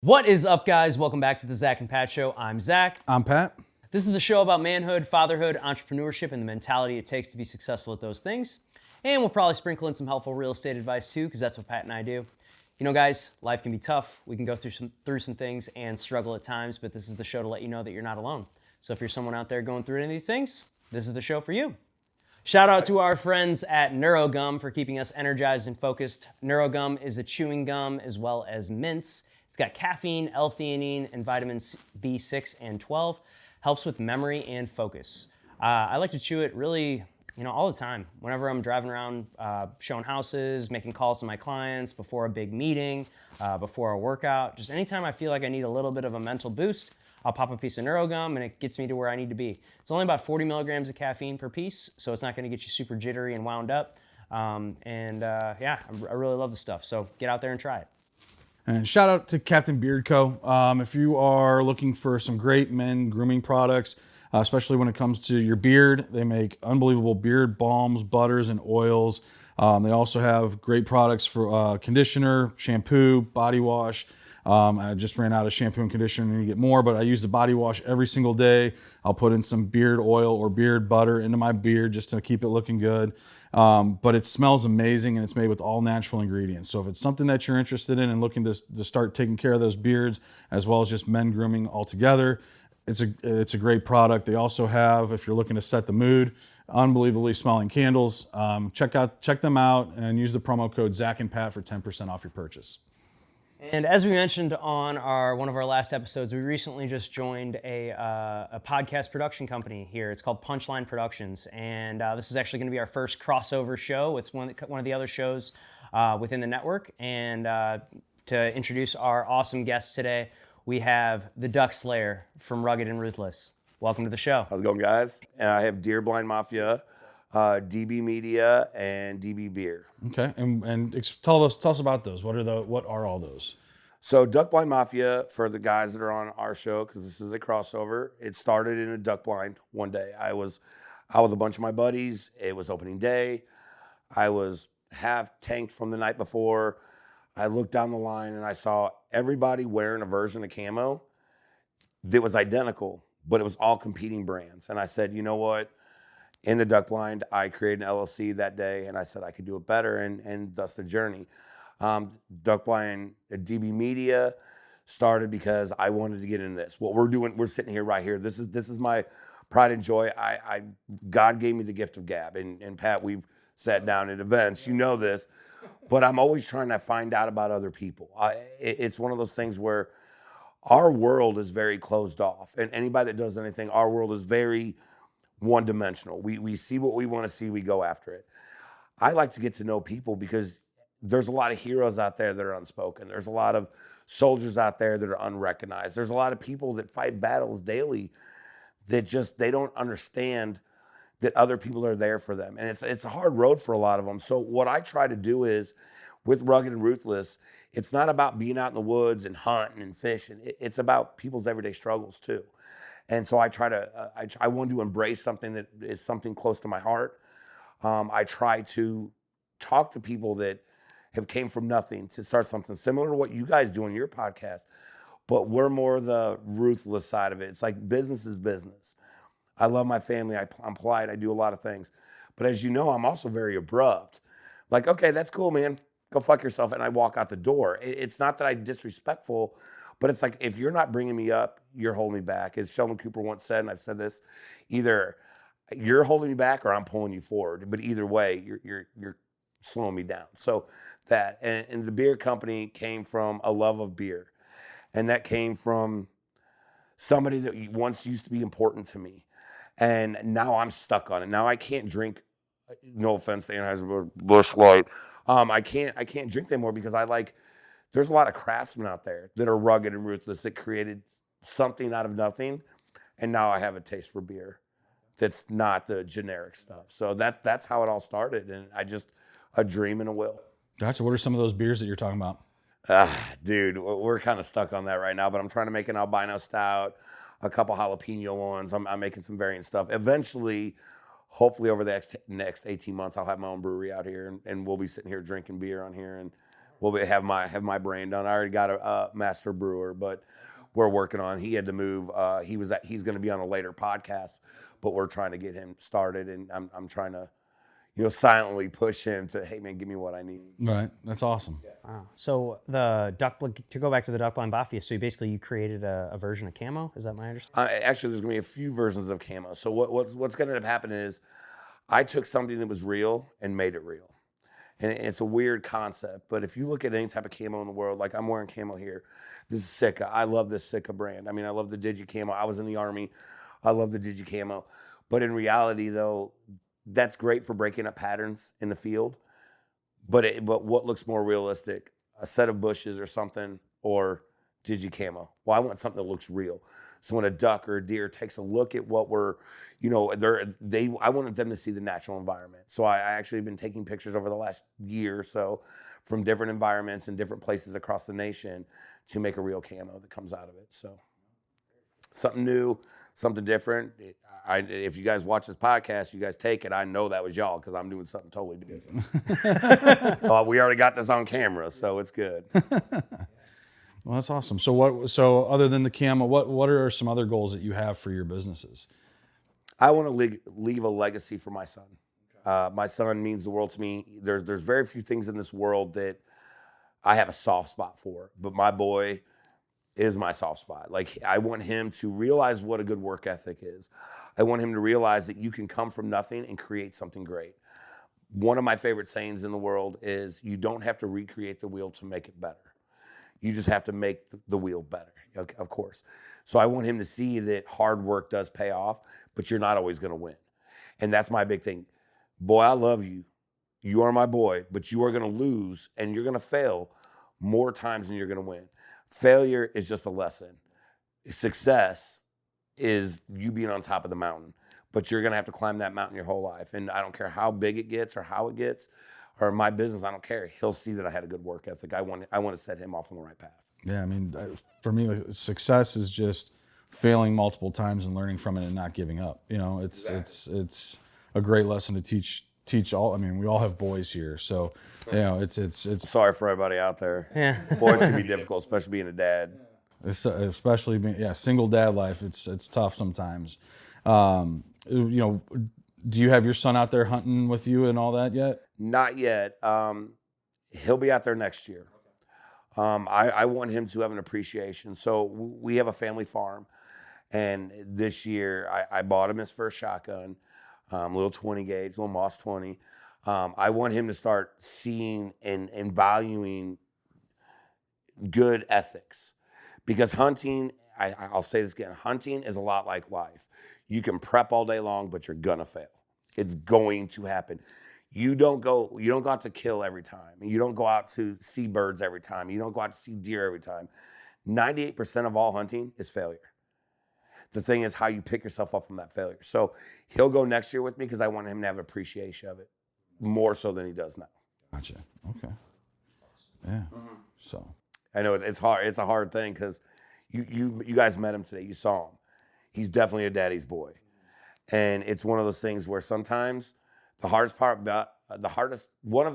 What is up, guys? Welcome back to the Zach and Pat Show. I'm Zach. I'm Pat. This is the show about manhood, fatherhood, entrepreneurship, and the mentality it takes to be successful at those things. And we'll probably sprinkle in some helpful real estate advice too, because that's what Pat and I do. You know, guys, life can be tough. We can go through some things and struggle at times, but this is the show to let you know that you're not alone. So if you're someone out there going through any of these things, this is the show for you. Shout out to our friends at NeuroGum for keeping us energized and focused. NeuroGum is a chewing gum as well as mints. It's got caffeine, L-theanine, and vitamins B6 and 12. Helps with memory and focus. I like to chew it really, all the time. Whenever I'm driving around, showing houses, making calls to my clients, before a big meeting, before a workout. Just anytime I feel like I need a little bit of a mental boost, I'll pop a piece of NeuroGum and it gets me to where I need to be. It's only about 40 milligrams of caffeine per piece, so it's not gonna get you super jittery and wound up. I really love the stuff. So get out there and try it. And shout out to Captain Beard Co. If you are looking for some great men grooming products, especially when it comes to your beard, they make unbelievable beard balms, butters, and oils. They also have great products for conditioner, shampoo, body wash. I just ran out of shampoo and conditioner and need to get more, but I use the body wash every single day. I'll put in some beard oil or beard butter into my beard just to keep it looking good. But it smells amazing and it's made with all natural ingredients. So if it's something that you're interested in and looking to start taking care of those beards as well as just men grooming altogether, it's a great product. They also have, if you're looking to set the mood, unbelievably smelling candles. Check them out and use the promo code Zach and Pat for 10% off your purchase. And as we mentioned on one of our last episodes, we recently just joined a podcast production company here. It's called Punchline Productions, and this is actually going to be our first crossover show with one of the other shows within the network. And to introduce our awesome guest today, we have the Duck Slayer from Rugged and Ruthless. Welcome to the show. How's it going, guys? I have Deer Blind Mafia, DB Media, and DB Beer. Okay, and tell us about those. What are all those? So Duck Blind Mafia, for the guys that are on our show, because this is a crossover, it started in a duck blind one day. I was out with a bunch of my buddies. It was opening day. I was half tanked from the night before. I looked down the line and I saw everybody wearing a version of camo that was identical, but it was all competing brands. And I said, you know what? In the duck blind, I created an LLC that day, and I said I could do it better, and thus the journey. Duck blind, DB Media started because I wanted to get into this. What we're doing, we're sitting here right here. This is my pride and joy. God gave me the gift of gab, and Pat, we've sat down at events. You know this, but I'm always trying to find out about other people. It's one of those things where our world is very closed off, and anybody that does anything, our world is very one-dimensional. We see what we want to see, we go after it. I like to get to know people because there's a lot of heroes out there that are unspoken. There's a lot of soldiers out there that are unrecognized. There's a lot of people that fight battles daily that they don't understand that other people are there for them. And it's a hard road for a lot of them. So what I try to do is, with Rugged and Ruthless, it's not about being out in the woods and hunting and fishing. It's about people's everyday struggles too. And so I want to embrace something that is something close to my heart. I try to talk to people that have came from nothing to start something similar to what you guys do on your podcast, but we're more the ruthless side of it. It's like business is business. I love my family. I'm polite. I do a lot of things. But as you know, I'm also very abrupt. Like, okay, that's cool, man. Go fuck yourself. And I walk out the door. It's not that I'm disrespectful, but it's like, if you're not bringing me up, you're holding me back. As Sheldon Cooper once said, and I've said this, either you're holding me back or I'm pulling you forward. But either way, you're slowing me down. So that, and the beer company came from a love of beer. And that came from somebody that once used to be important to me. And now I'm stuck on it. Now I can't drink, no offense to Anheuser-Busch Light. I can't drink anymore because there's a lot of craftsmen out there that are rugged and ruthless that created something out of nothing. And now I have a taste for beer that's not the generic stuff. So that's how it all started. And a dream and a will. Gotcha. What are some of those beers that you're talking about? Dude, we're kind of stuck on that right now, but I'm trying to make an albino stout, a couple jalapeno ones. I'm making some variant stuff. Eventually, hopefully over the next 18 months, I'll have my own brewery out here, and we'll be sitting here drinking beer on here, and Well, we have my brand done. I already got a master brewer, but we're working on. He had to move. He's going to be on a later podcast, but we're trying to get him started, and I'm trying to, silently push him to, hey man, give me what I need. Right. That's awesome. Wow. So to go back to the duck blind Bafia, so you created a version of camo? Is that my understanding? Actually, there's going to be a few versions of camo. So what's going to end up happening is I took something that was real and made it real. And it's a weird concept, but if you look at any type of camo in the world, like I'm wearing camo here, this is Sika. I love this Sika brand. I mean, I love the Digi Camo. I was in the Army. I love the Digi Camo. But in reality, though, that's great for breaking up patterns in the field. But what looks more realistic? A set of bushes or something, or Digi Camo? Well, I want something that looks real. So when a duck or a deer takes a look at what we're, I wanted them to see the natural environment. So I actually have been taking pictures over the last year or so from different environments and different places across the nation to make a real camo that comes out of it. So something new, something different. If you guys watch this podcast, you guys take it. I know that was y'all because I'm doing something totally different. We already got this on camera, so it's good. Well, that's awesome. So other than the camo, what are some other goals that you have for your businesses? I want to leave a legacy for my son. My son means the world to me. There's very few things in this world that I have a soft spot for, but my boy is my soft spot. Like, I want him to realize what a good work ethic is. I want him to realize that you can come from nothing and create something great. One of my favorite sayings in the world is, you don't have to recreate the wheel to make it better. You just have to make the wheel better, of course. So I want him to see that hard work does pay off, but you're not always going to win. And that's my big thing. Boy, I love you. You are my boy, but you are going to lose and you're going to fail more times than you're going to win. Failure is just a lesson. Success is you being on top of the mountain, but you're going to have to climb that mountain your whole life. And I don't care how big it gets or how it gets, or my business, I don't care. He'll see that I had a good work ethic. I want to set him off on the right path. Yeah, I mean, for me, success is just failing multiple times and learning from it and not giving up. It's a great lesson to teach all. I mean, we all have boys here, so it's. Sorry for everybody out there. Yeah. Boys can be difficult, especially being a dad. Especially being single dad life. It's tough sometimes. Do you have your son out there hunting with you and all that yet? Not yet. He'll be out there next year. I want him to have an appreciation. So we have a family farm, and this year I bought him his first shotgun, little 20 gauge, little Moss 20. I want him to start seeing and valuing good ethics, because hunting, I'll say this again, hunting is a lot like life. You can prep all day long, but you're gonna fail. It's going to happen. You don't go out to kill every time. You don't go out to see birds every time. You don't go out to see deer every time. 98% of all hunting is failure. The thing is how you pick yourself up from that failure. So he'll go next year with me because I want him to have appreciation of it more so than he does now. Gotcha. Okay. Yeah. So I know it's hard. It's a hard thing because you guys met him today. You saw him. He's definitely a daddy's boy. And it's one of those things where sometimes one of the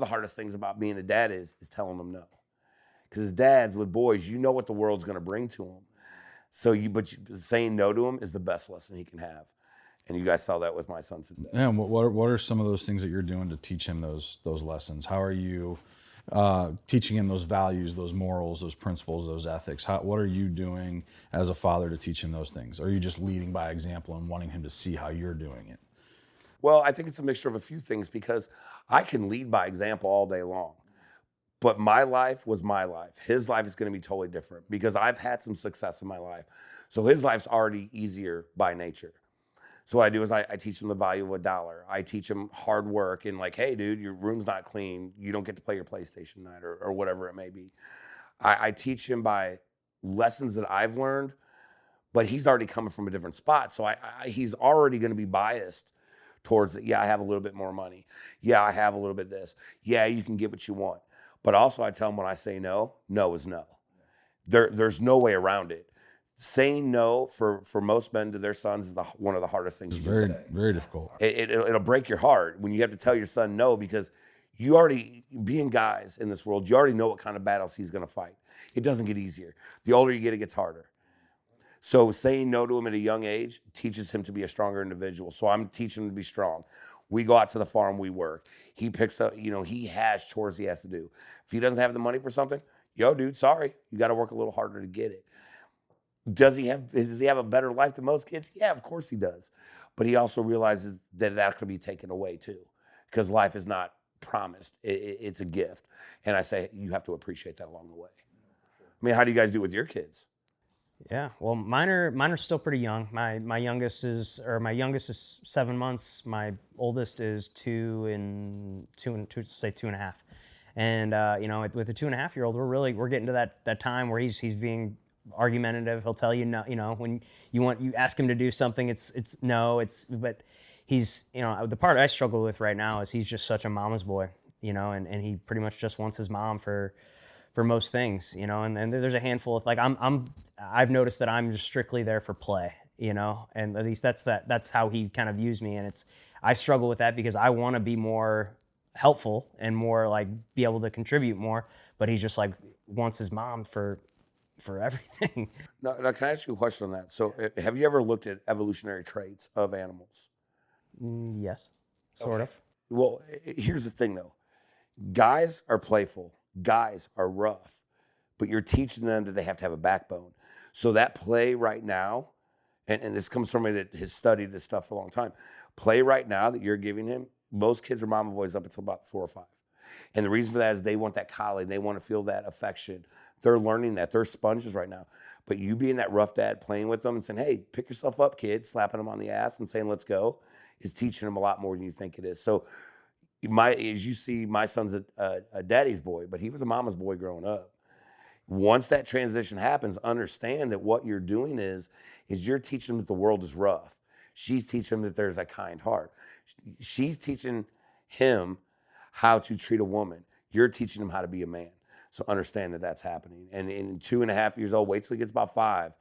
hardest things about being a dad is telling them no. Because as dads with boys, you know what the world's going to bring to them. But saying no to him is the best lesson he can have. And you guys saw that with my son today. Yeah. And what are some of those things that you're doing to teach him those lessons? How are you teaching him those values, those morals, those principles, those ethics? What are you doing as a father to teach him those things? Or are you just leading by example and wanting him to see how you're doing it? Well, I think it's a mixture of a few things, because I can lead by example all day long. But my life was my life. His life is going to be totally different because I've had some success in my life. So his life's already easier by nature. So what I do is I teach him the value of $1. I teach him hard work and like, hey, dude, your room's not clean. You don't get to play your PlayStation night or whatever it may be. I teach him by lessons that I've learned, but he's already coming from a different spot. So he's already going to be biased towards, yeah, I have a little bit more money. Yeah, I have a little bit of this. Yeah, you can get what you want. But also I tell him when I say no, no is no. There's no way around it. Saying no for most men to their sons is one of the hardest things. It's very, very difficult. It'll break your heart when you have to tell your son no because You already, being guys in this world, you already know what kind of battles he's going to fight. It doesn't get easier. The older you get, it gets harder. So saying no to him at a young age teaches him to be a stronger individual. So I'm teaching him to be strong. We go out to the farm, we work. He picks up, he has chores he has to do. If he doesn't have the money for something, yo, dude, sorry, you got to work a little harder to get it. Does he have a better life than most kids? Yeah, of course he does. But he also realizes that could be taken away too, because life is not promised. It's a gift. And I say, you have to appreciate that along the way. I mean, how do you guys do with your kids? Yeah, well, mine are still pretty young. My youngest is 7 months. My oldest is 2.5, and with the 2.5-year-old, we're getting to that time where he's being argumentative. He'll tell you no. When you ask him to do something, it's no. But he's the part I struggle with right now is he's just such a mama's boy. And he pretty much just wants his mom for most things, and there's a handful of I've noticed that I'm just strictly there for play, and at least that's how he kind of views me. And I struggle with that because I want to be more helpful and more like be able to contribute more, but he just like wants his mom for everything. Now, can I ask you a question on that? So have you ever looked at evolutionary traits of animals? Yes, sort of. Well, here's the thing though. Guys are playful. Guys are rough, but you're teaching them that they have to have a backbone. So that play right now, and this comes from somebody that has studied this stuff for a long time, play right now that you're giving him, most kids are mama boys up until about 4 or 5. And the reason for that is they want that collie. They want to feel that affection. They're learning that. They're sponges right now. But you being that rough dad, playing with them and saying, hey, pick yourself up, kid, slapping them on the ass and saying, let's go, is teaching them a lot more than you think it is. So as you see, my son's a daddy's boy, but he was a mama's boy growing up. Once that transition happens, understand that what you're doing is you're teaching them that the world is rough. She's teaching him that there's a kind heart. She's teaching him how to treat a woman. You're teaching him how to be a man. So understand that that's happening. And in 2.5 years old, wait till he gets about 5.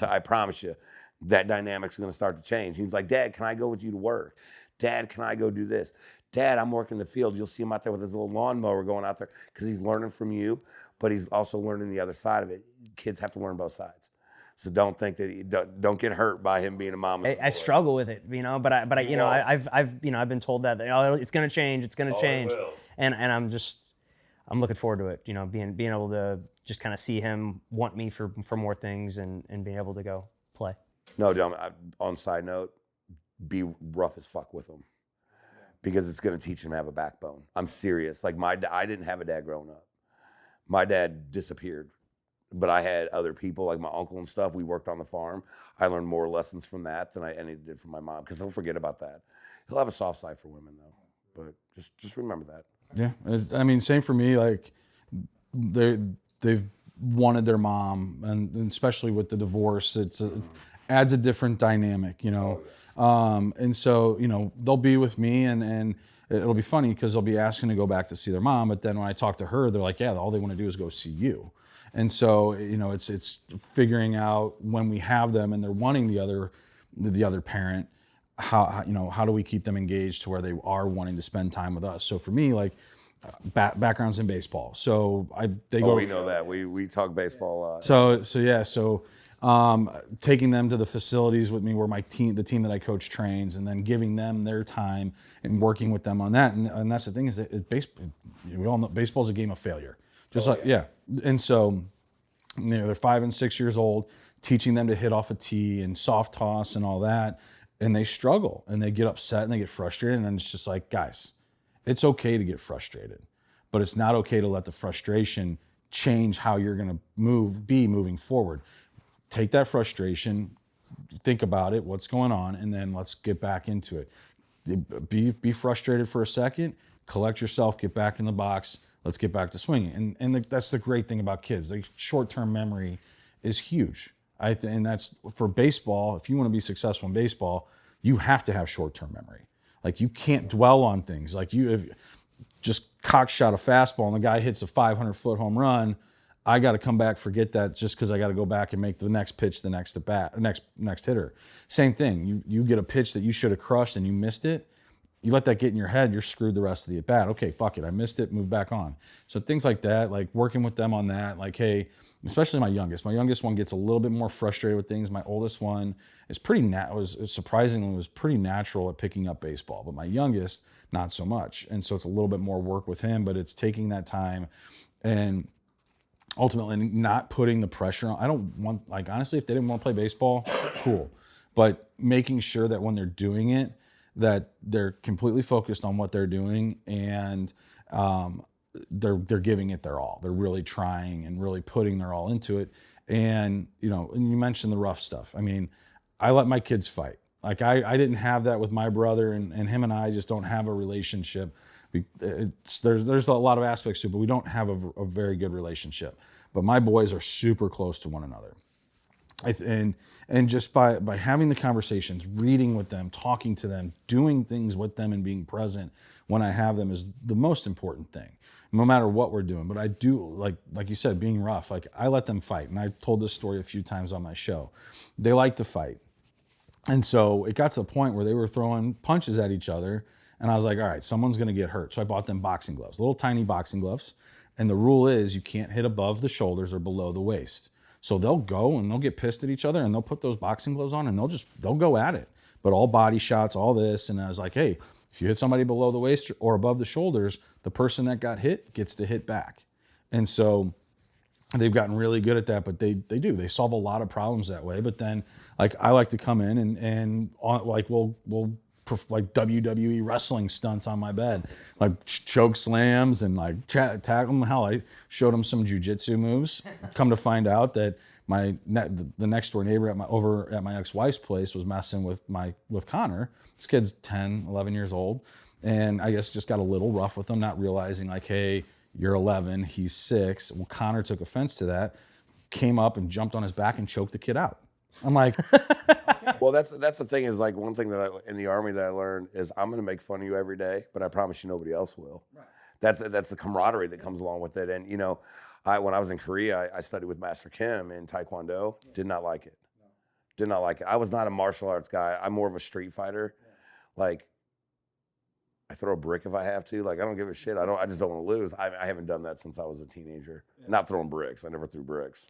I promise you, that dynamic's going to start to change. He's like, Dad, can I go with you to work? Dad, can I go do this? Dad, I'm working the field. You'll see him out there with his little lawnmower going out there because he's learning from you, but he's also learning the other side of it. Kids have to learn both sides. So don't think that don't get hurt by him being a mom. I struggle with it, but I've been told that it's going to change. It's going to change, and I'm looking forward to it. Being able to just kind of see him want me for more things and being able to go play. No, John. On side note, be rough as fuck with him. Because it's going to teach him to have a backbone. I'm serious. Like I didn't have a dad growing up. My dad disappeared, but I had other people like my uncle and stuff. We worked on the farm. I learned more lessons from that than I did from my mom. Because he'll forget about that. He'll have a soft side for women though. But just remember that. Yeah, I mean, same for me. Like they've wanted their mom, and especially with the divorce, adds a different dynamic, and so, they'll be with me and it'll be funny because they'll be asking to go back to see their mom. But then when I talk to her, they're like, yeah, all they want to do is go see you. And so, it's figuring out when we have them and they're wanting the other parent, how do we keep them engaged to where they are wanting to spend time with us? So for me, like backgrounds in baseball. So they go. We know that we talk baseball a lot. So taking them to the facilities with me where the team that I coach trains, and then giving them their time and working with them on that. And that's the thing is that we all know baseball is a game of failure. And so they're 5 and 6 years old, teaching them to hit off a tee and soft toss and all that. And they struggle and they get upset and they get frustrated. And it's just like, guys, it's okay to get frustrated, but it's not okay to let the frustration change how you're going to be moving forward. Take that frustration, think about it, what's going on, and then let's get back into it. Be frustrated for a second, collect yourself, get back in the box, let's get back to swinging. And that's the great thing about kids. Like, short-term memory is huge. And that's for baseball. If you want to be successful in baseball, you have to have short-term memory. Like, you can't dwell on things. Like, if just cock shot a fastball and the guy hits a 500-foot home run, I got to come back, forget that just because I got to go back and make the next pitch the next hitter. Same thing. You get a pitch that you should have crushed and you missed it. you let that get in your head, you're screwed the rest of the at bat. Okay, fuck it, I missed it, move back on. So things like that, like working with them on that, like, hey, especially my youngest one gets a little bit more frustrated with things. My oldest one is surprisingly was pretty natural at picking up baseball, but my youngest, not so much. And so it's a little bit more work with him, but it's taking that time and ultimately not putting the pressure on. I don't want, like, honestly, if they didn't want to play baseball, cool. But making sure that when they're doing it, that they're completely focused on what they're doing, and they're giving it their all. They're really trying and really putting their all into it. And, and you mentioned the rough stuff. I mean, I let my kids fight. Like I didn't have that with my brother, and him and I just don't have a relationship. There's a lot of aspects to it, but we don't have a very good relationship. But my boys are super close to one another. And just by having the conversations, reading with them, talking to them, doing things with them, and being present when I have them is the most important thing, no matter what we're doing. But I do, like you said, being rough. Like, I let them fight, and I've told this story a few times on my show. They like to fight, and so it got to the point where they were throwing punches at each other, and I was like, all right, someone's going to get hurt. So I bought them boxing gloves, little tiny boxing gloves, and the rule is you can't hit above the shoulders or below the waist. So they'll go and they'll get pissed at each other, and they'll put those boxing gloves on, and they'll go at it. But all body shots, all this. And I was like, hey, if you hit somebody below the waist or above the shoulders, the person that got hit gets to hit back. And so they've gotten really good at that, but they solve a lot of problems that way. But then, like, I like to come in and we'll like WWE wrestling stunts on my bed, like choke slams and like tackle them. Hell, I showed him some jujitsu moves. Come to find out that the next door neighbor over at my ex-wife's place was messing with Connor. This kid's 10, 11 years old, and I guess just got a little rough with him, not realizing, like, hey, you're 11, he's 6. Well, Connor took offense to that, came up and jumped on his back and choked the kid out. I'm like, well, that's the thing is, like, one thing that in the Army that I learned is I'm going to make fun of you every day, but I promise you nobody else will. Right. That's the camaraderie that comes along with it. And, when I was in Korea, I studied with Master Kim in Taekwondo. Yeah. Did not like it. No. Did not like it. I was not a martial arts guy. I'm more of a street fighter. Yeah. Like, I throw a brick if I have to. Like, I don't give a shit. I just don't want to lose. I haven't done that since I was a teenager. Yeah. Not throwing bricks. I never threw bricks.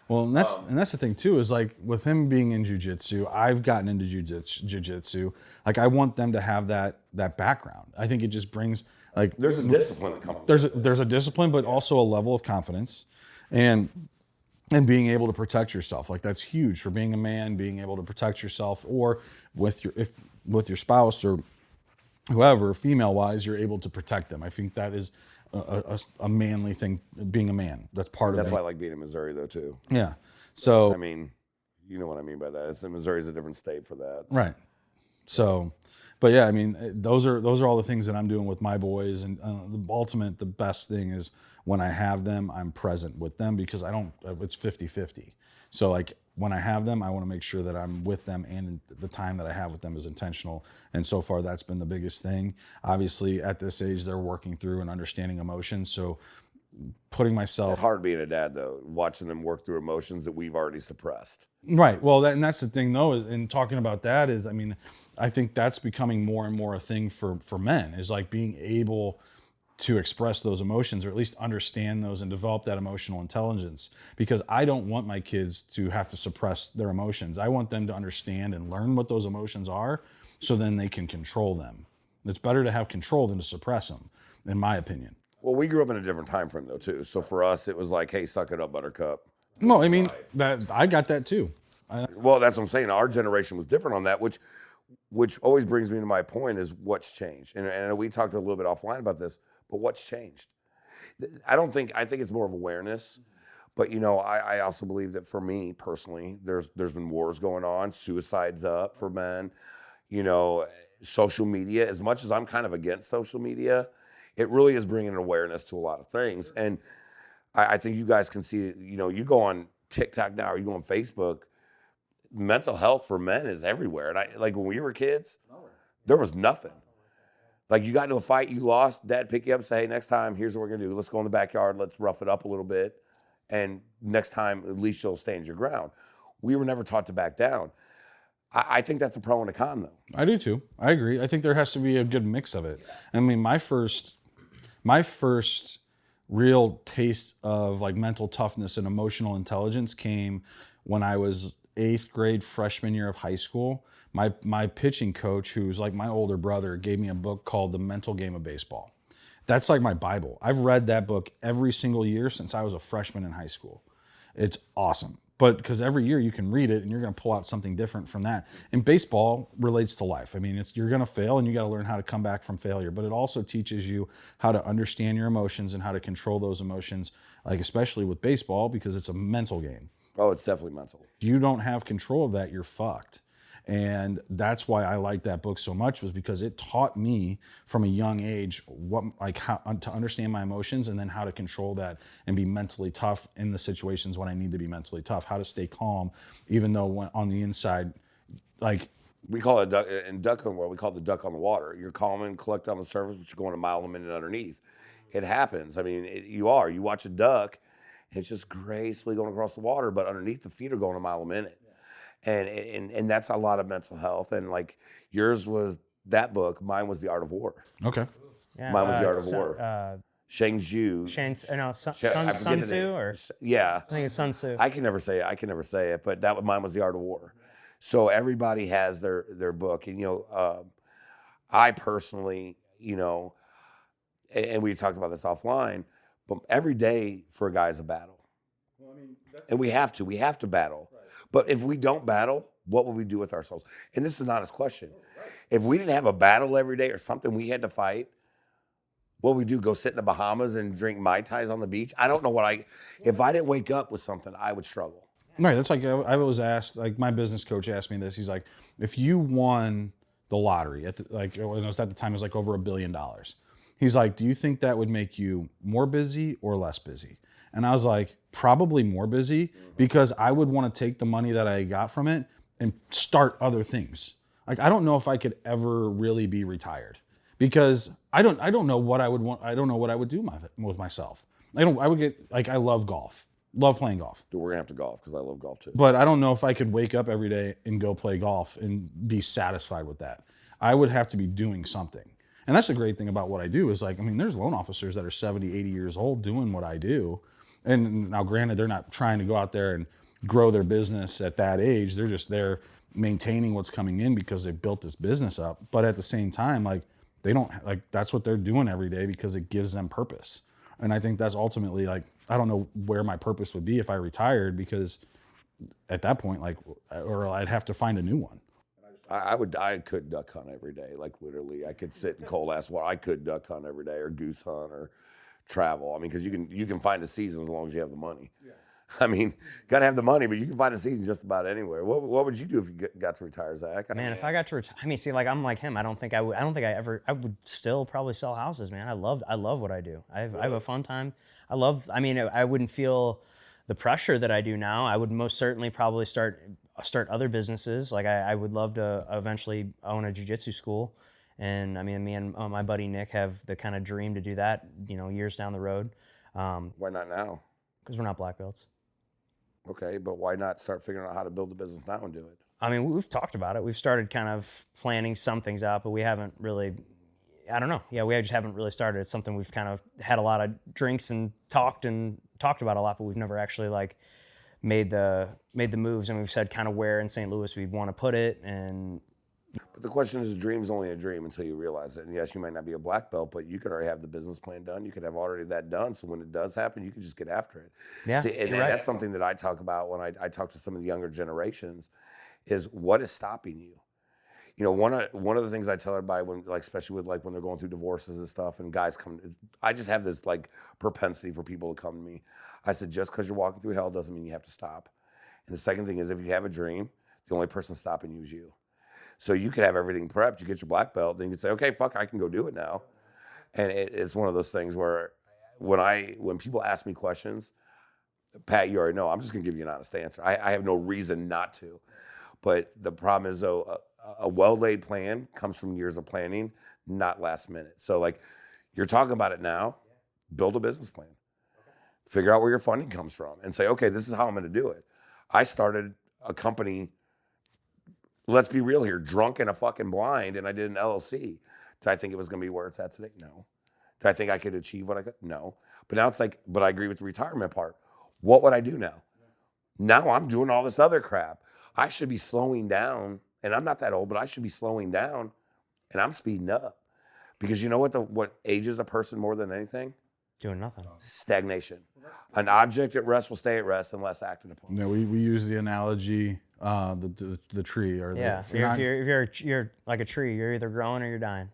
Well, and that's the thing too, is like with him being in jiu-jitsu, I've gotten into jiu-jitsu. Like, I want them to have that background. I think it just brings, like, there's a discipline that comes. There's a discipline, but also a level of confidence, and being able to protect yourself. Like, that's huge for being a man, being able to protect yourself, or with your spouse or whoever, female wise, you're able to protect them. I think that is a manly thing, being a man. That's part of it. That's why I like being in Missouri, though, too. Yeah. So, I mean, you know what I mean by that. Missouri's a different state for that. Right. So, but yeah, I mean, those are all the things that I'm doing with my boys. And the best thing is when I have them, I'm present with them, because it's 50-50. So, like, when I have them, I want to make sure that I'm with them, and the time that I have with them is intentional. And so far, that's been the biggest thing. Obviously, at this age, they're working through and understanding emotions. So putting myself... It's hard being a dad, though, watching them work through emotions that we've already suppressed. Right. Well, and that's the thing, though, and talking about that is, I mean, I think that's becoming more and more a thing for men, is like being able to express those emotions, or at least understand those and develop that emotional intelligence. Because I don't want my kids to have to suppress their emotions. I want them to understand and learn what those emotions are, so then they can control them. It's better to have control than to suppress them, in my opinion. Well, we grew up in a different time frame, though, too. So for us, it was like, hey, suck it up, buttercup. No, I mean, that I got that too. Well, that's what I'm saying. Our generation was different on that, which always brings me to my point, is what's changed. And we talked a little bit offline about this, but what's changed? I think it's more of awareness. But, I also believe that for me personally, there's been wars going on, suicides up for men, social media. As much as I'm kind of against social media, it really is bringing awareness to a lot of things. And I think you guys can see it. You go on TikTok now, or you go on Facebook, mental health for men is everywhere. And like when we were kids, there was nothing. Like, you got into a fight, you lost, dad pick you up, say, hey, next time, here's what we're going to do. Let's go in the backyard, let's rough it up a little bit. And next time, at least you'll stand your ground. We were never taught to back down. I think that's a pro and a con, though. I do too. I agree. I think there has to be a good mix of it. I mean, my first real taste of like mental toughness and emotional intelligence came when I was 8th grade, freshman year of high school. My pitching coach, who's like my older brother, gave me a book called The Mental Game of Baseball. That's like my Bible. I've read that book every single year since I was a freshman in high school. It's awesome. But because every year you can read it and you're going to pull out something different from that. And baseball relates to life. I mean, you're going to fail and you got to learn how to come back from failure. But it also teaches you how to understand your emotions and how to control those emotions, like especially with baseball, because it's a mental game. Oh, it's definitely mental. If you don't have control of that, you're fucked. And that's why I liked that book so much, was because it taught me from a young age how to understand my emotions and then how to control that and be mentally tough in the situations when I need to be mentally tough, how to stay calm, even though when on the inside, like, we call it in duck hunting world, we call it the duck on the water. You're calm and collect on the surface, but you're going a mile a minute underneath. It happens. I mean, you watch a duck, it's just gracefully going across the water, but underneath the feet are going a mile a minute. And that's a lot of mental health. And like yours was that book, mine was The Art of War. okay. Yeah, Mine was The Art of War. Shang Zhu. Sun Tzu, or Yeah, I think it's Sun Tzu. I can never say it, but mine was The Art of War. So everybody has their book, and I personally, and we talked about this offline, but every day for a guy is a battle. Well, I mean, and we have to battle. Right. But if we don't battle, what will we do with ourselves? And this is an honest question. Right. If we didn't have a battle every day or something we had to fight, what would we do? Go sit in the Bahamas and drink Mai Tais on the beach? I don't know if I didn't wake up with something, I would struggle. Right. That's like, I was asked, like my business coach asked me this. He's like, if you won the lottery when it was at the time, it was like over $1 billion. He's like, do you think that would make you more busy or less busy? And I was like, probably more busy, because I would want to take the money that I got from it and start other things. Like, I don't know if I could ever really be retired, because I don't know what I would want. I don't know what I would do with myself. I love golf. Love playing golf. Dude, we're gonna have to golf because I love golf too. But I don't know if I could wake up every day and go play golf and be satisfied with that. I would have to be doing something. And that's the great thing about what I do is, like, I mean, there's loan officers that are 70, 80 years old doing what I do. And now granted, they're not trying to go out there and grow their business at that age. They're just there maintaining what's coming in because they built this business up. But at the same time, like, they don't, like, that's what they're doing every day because it gives them purpose. And I think that's ultimately, like, I don't know where my purpose would be if I retired, because at that point, like, or I'd have to find a new one. I could duck hunt every day, like literally. I could sit in cold ass water. I could duck hunt every day, or goose hunt, or travel. I mean, because you can find a season as long as you have the money. Yeah. I mean, gotta have the money, but you can find a season just about anywhere. What would you do if you got to retire, Zach? If I got to retire, I mean, see, like, I'm like him. I would still probably sell houses, man. I love what I do. I have a fun time. I wouldn't feel the pressure that I do now. I would most certainly probably start other businesses. Like, I would love to eventually own a jiu-jitsu school. And I mean, me and my buddy Nick have the kind of dream to do that, years down the road. Why not now? Because we're not black belts. Okay, but why not start figuring out how to build a business now and do it? I mean, we've talked about it. We've started kind of planning some things out, but we haven't really, I don't know. Yeah, we just haven't really started. It's something we've kind of had a lot of drinks and talked about a lot, but we've never actually, like, made the moves. And we've said kind of where in St. Louis we'd want to put it. But the question is, a dream's only a dream until you realize it. And yes, you might not be a black belt, but you could already have the business plan done. You could have already that done. So when it does happen, you can just get after it. Yeah, see, and right. That's something that I talk about when I talk to some of the younger generations, is what is stopping you? One of the things I tell everybody, when, like, especially with, like, when they're going through divorces and stuff, and guys come, I just have this, like, propensity for people to come to me. I said, just because you're walking through hell doesn't mean you have to stop. And the second thing is, if you have a dream, the only person stopping you is you. So you could have everything prepped, you get your black belt, then you could say, okay, fuck, I can go do it now. And it's one of those things where when people ask me questions, Pat, you already know, I'm just gonna give you an honest answer. I have no reason not to. But the problem is, though, a well-laid plan comes from years of planning, not last minute. So, like, you're talking about it now, build a business plan. Figure out where your funding comes from and say, okay, this is how I'm gonna do it. I started a company let's be real here, drunk and a fucking blind, and I did an LLC. Did I think it was going to be where it's at today? No. Did I think I could achieve what I could? No. But now it's like, but I agree with the retirement part. What would I do now? Now I'm doing all this other crap. I should be slowing down, and I'm not that old, but I should be slowing down, and I'm speeding up. Because you know what ages a person more than anything? Doing nothing. Stagnation. An object at rest will stay at rest unless acted upon. Yeah, we use the analogy, the tree or Yeah, if you're like a tree, you're either growing or you're dying.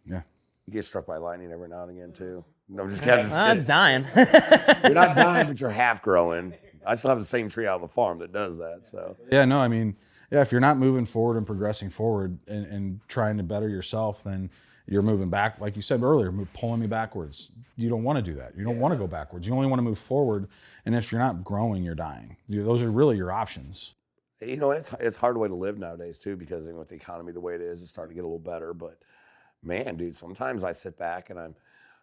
yeah. You get struck by lightning every now and again too. No, I'm just kidding. It's dying. You're not dying, but you're half growing. I still have the same tree out on the farm that does that. So Yeah, no, I mean, yeah, if you're not moving forward and progressing forward and trying to better yourself, then you're moving back, like you said earlier, pulling me backwards. You don't want to do that. You don't want to go backwards. You only want to move forward. And if you're not growing, you're dying. Those are really your options. you know, it's a hard way to live nowadays too, because with the economy the way it is, it's starting to get a little better. But man, dude, sometimes I sit back and I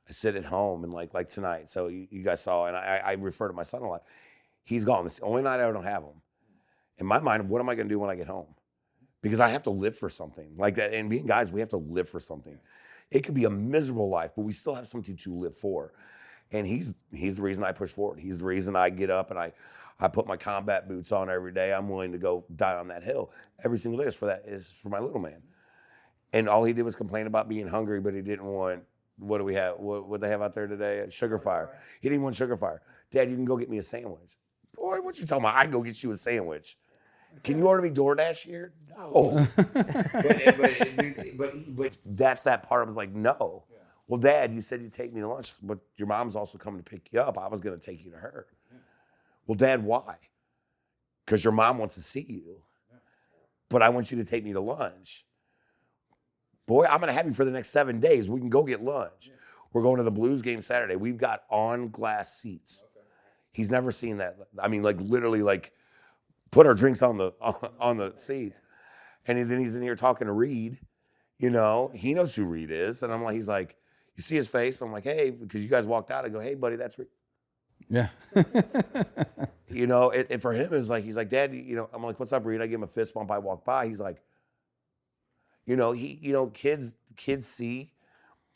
sit at home and like tonight. So you guys saw, and I refer to my son a lot. He's gone. It's the only night I don't have him. In my mind, what am I going to do when I get home? Because I have to live for something like that. And being guys, we have to live for something. It could be a miserable life, but we still have something to live for. And he's the reason I push forward. He's the reason I get up and I put my combat boots on every day. I'm willing to go die on that hill every single day. Is for my little man. And all he did was complain about being hungry, but he didn't want, what do we have? What they have out there today? Sugar fire. He didn't want sugar fire. Dad, you can go get me a sandwich. Boy, what you talking about? I can go get you a sandwich. Can you order me DoorDash here? No. but that's that part. I was like, no. Yeah. Well, Dad, you said you'd take me to lunch, but your mom's also coming to pick you up. I was going to take you to her. Yeah. Well, Dad, why? Because your mom wants to see you. Yeah. But I want you to take me to lunch. Boy, I'm going to have you for the next 7 days. We can go get lunch. Yeah. We're going to the Blues game Saturday. We've got on glass seats. Okay. He's never seen that. I mean, like literally like, put our drinks on the seats. And then he's in here talking to Reed. You know, he knows who Reed is. And he's like, you see his face? I'm like, hey, because you guys walked out. I go, hey, buddy, that's Reed. Yeah. You know, and for him, it was like, he's like, Dad, you know, I'm like, what's up, Reed? I give him a fist bump. I walk by. He's like, you know, kids see,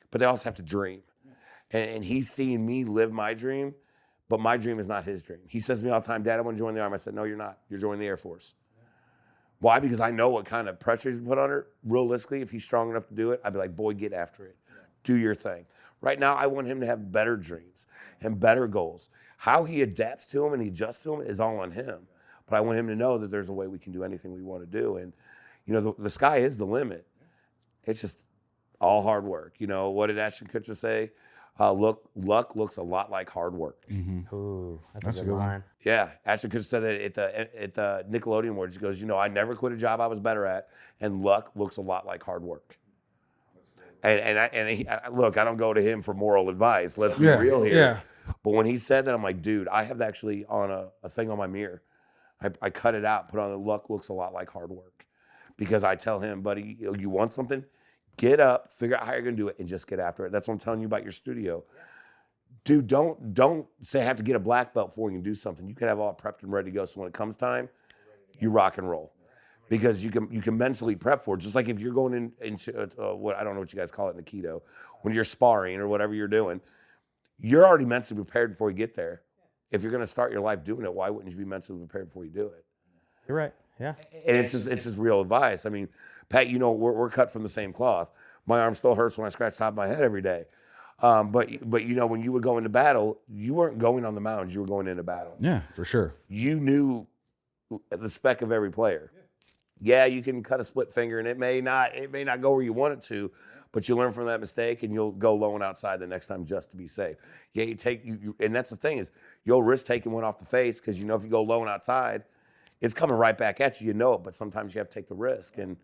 but they also have to dream. And he's seeing me live my dream. But my dream is not his dream. He says to me all the time, Dad, I want to join the Army. I said, no, you're not. You're joining the Air Force. Yeah. Why? Because I know what kind of pressure he's put on her. Realistically, if he's strong enough to do it, I'd be like, boy, get after it. Yeah. Do your thing. Right now, I want him to have better dreams and better goals. How he adapts to them and he adjusts to them is all on him. But I want him to know that there's a way we can do anything we want to do. And, you know, the sky is the limit. It's just all hard work. You know, what did Ashton Kutcher say? Luck looks a lot like hard work. Mm-hmm. Ooh, that's a good line. Yeah, Ashton Kutcher said that at the Nickelodeon Awards. He goes, you know, I never quit a job I was better at, and luck looks a lot like hard work. Look, I don't go to him for moral advice. Let's be real here. Yeah. But when he said that, I'm like, dude, I have actually on a thing on my mirror. I cut it out, put on the luck looks a lot like hard work, because I tell him, buddy, you want something? Get up, figure out how you're going to do it, and just get after it. That's what I'm telling you about your studio. Dude, don't say I have to get a black belt before you can do something. You can have all prepped and ready to go. So when it comes time, you rock and roll. Because you can mentally prep for it. Just like if you're going into what I don't know what you guys call it in Aikido, when you're sparring or whatever you're doing, you're already mentally prepared before you get there. If you're going to start your life doing it, why wouldn't you be mentally prepared before you do it? You're right. Yeah. And it's just real advice. I mean, Pat, you know, we're cut from the same cloth. My arm still hurts when I scratch the top of my head every day. But you know, when you would go into battle, you weren't going on the mounds. You were going into battle. Yeah, for sure. You knew the spec of every player. Yeah, you can cut a split finger, and it may not go where you want it to, but you learn from that mistake, and you'll go low and outside the next time just to be safe. Yeah, and that's the thing is you'll risk taking one off the face because you know if you go low and outside, it's coming right back at you. You know it, but sometimes you have to take the risk and.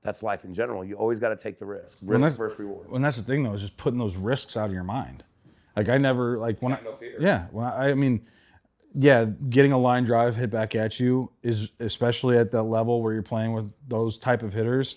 That's life in general. You always got to take the risk. Risk first reward. When that's the thing, though, is just putting those risks out of your mind. Like I never, like when no fear. Yeah, I mean, yeah, getting a line drive hit back at you is, especially at that level where you're playing with those type of hitters,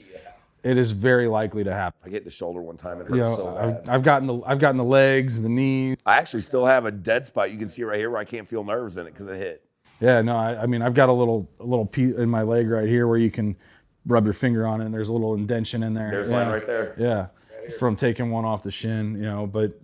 it is very likely to happen. I get the shoulder one time and it hurts so bad. I've gotten the legs, the knees. I actually still have a dead spot. You can see right here where I can't feel nerves in it because it hit. Yeah, no, I mean, I've got a little piece in my leg right here where you can rub your finger on it and there's a little indentation in there. There's mine right there. Yeah. From taking one off the shin, but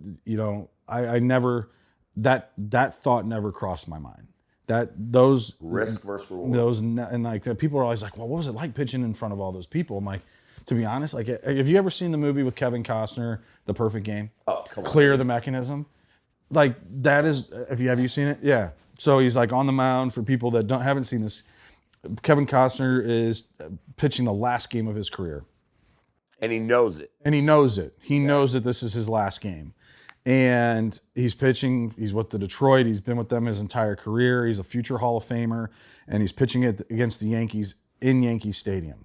I never, that thought never crossed my mind. That those risk versus reward. And like people are always like, well, what was it like pitching in front of all those people? I'm like, to be honest, like, have you ever seen the movie with Kevin Costner, The Perfect Game? Oh, come on. Clear the Mechanism. Like that is, have you seen it? Yeah. So he's like on the mound for people that haven't seen this. Kevin Costner is pitching the last game of his career. And he knows it. He knows that this is his last game. And he's pitching. He's with the Detroit. He's been with them his entire career. He's a future Hall of Famer. And he's pitching it against the Yankees in Yankee Stadium.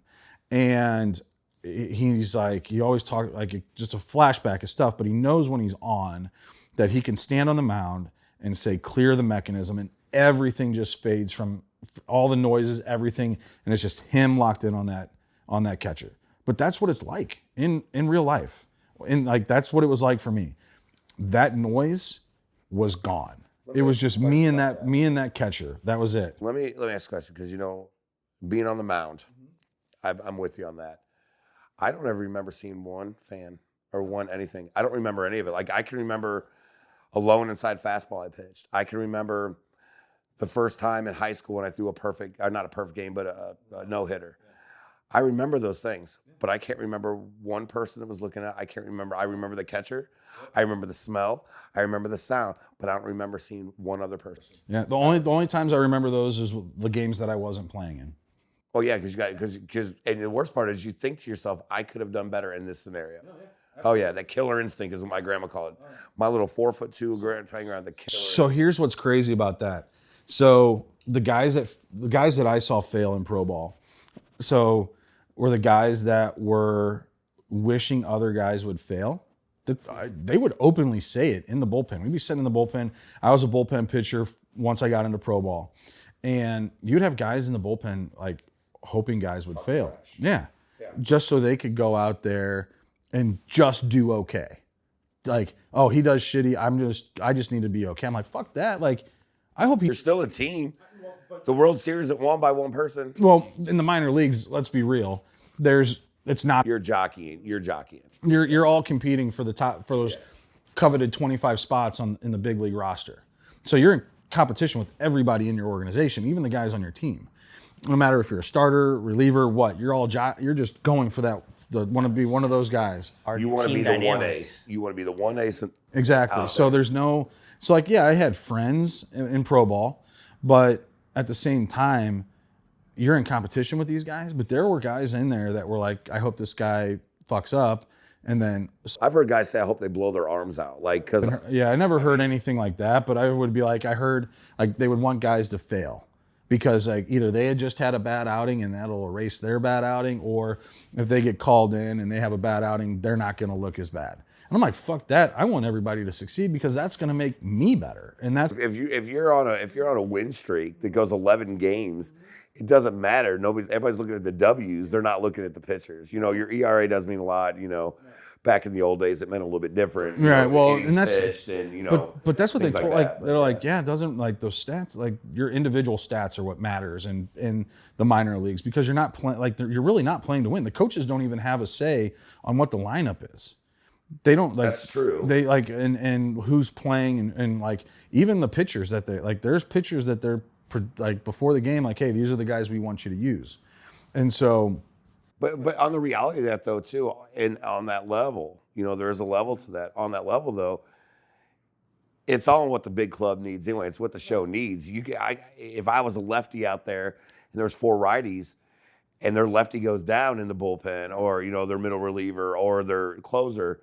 And he's like, he always talks like just a flashback of stuff, but he knows when he's on that he can stand on the mound and say, clear the mechanism. And everything just fades from all the noises, everything. And it's just him locked in on that catcher. But that's what it's like in real life. And like, that's what it was like for me. That noise was gone. It was just me and that catcher. That was it. Let me ask a question, because being on the mound, I'm with you on that. I don't ever remember seeing one fan or one anything. I don't remember any of it. Like I can remember a low inside fastball I pitched. I can remember the first time in high school when I threw not a perfect game, but a no-hitter. I remember those things, but I can't remember one person that was looking at. I remember the catcher. I remember the smell. I remember the sound, but I don't remember seeing one other person. Yeah, the only times I remember those is the games that I wasn't playing in. Oh yeah, because and the worst part is you think to yourself, I could have done better in this scenario. Oh yeah, that killer instinct is what my grandma called it. My little 4'2" trying around the killer. So here's what's crazy about that. So the guys that I saw fail in pro ball, were the guys that were wishing other guys would fail. They would openly say it in the bullpen. We'd be sitting in the bullpen. I was a bullpen pitcher once I got into pro ball, and you'd have guys in the bullpen like hoping guys would fail. Yeah, just so they could go out there and just do okay. Like, oh, he does shitty. I just need to be okay. I'm like, fuck that. Like, I hope You're still a team. The World Series isn't won by one person. Well, in the minor leagues, let's be real. It's not. You're jockeying. You're all competing for those coveted 25 spots in the big league roster. So you're in competition with everybody in your organization, even the guys on your team. No matter if you're a starter, reliever, you're just going for that. Want to be one of those guys. You want to be the one ace. You want to be the one ace. Exactly. So I had friends in pro ball, but at the same time, you're in competition with these guys. But there were guys in there that were like, I hope this guy fucks up. And then I've heard guys say, I hope they blow their arms out. Like, cause I never heard anything like that, but I would be like, I heard like they would want guys to fail because like either they had just had a bad outing and that'll erase their bad outing, or if they get called in and they have a bad outing, they're not going to look as bad. And I'm like, fuck that. I want everybody to succeed because that's going to make me better. And that's if you're on a win streak that goes 11 games, it doesn't matter. Everybody's looking at the W's. They're not looking at the pitchers. Your ERA does mean a lot. Back in the old days, it meant a little bit different. Right. Well, and that's pitched and but that's what they told. Like they're like, yeah, it doesn't like those stats. Like your individual stats are what matters in the minor leagues because you're not playing. Like you're really not playing to win. The coaches don't even have a say on what the lineup is. They don't like. That's true. They like and who's playing and like even the pitchers that they like. There's pitchers that they're like before the game, like, hey, these are the guys we want you to use, and so. But on the reality of that though too, and on that level, there is a level to that. On that level though, it's all what the big club needs anyway. It's what the show needs. If I was a lefty out there and there's 4 righties, and their lefty goes down in the bullpen, or their middle reliever or their closer,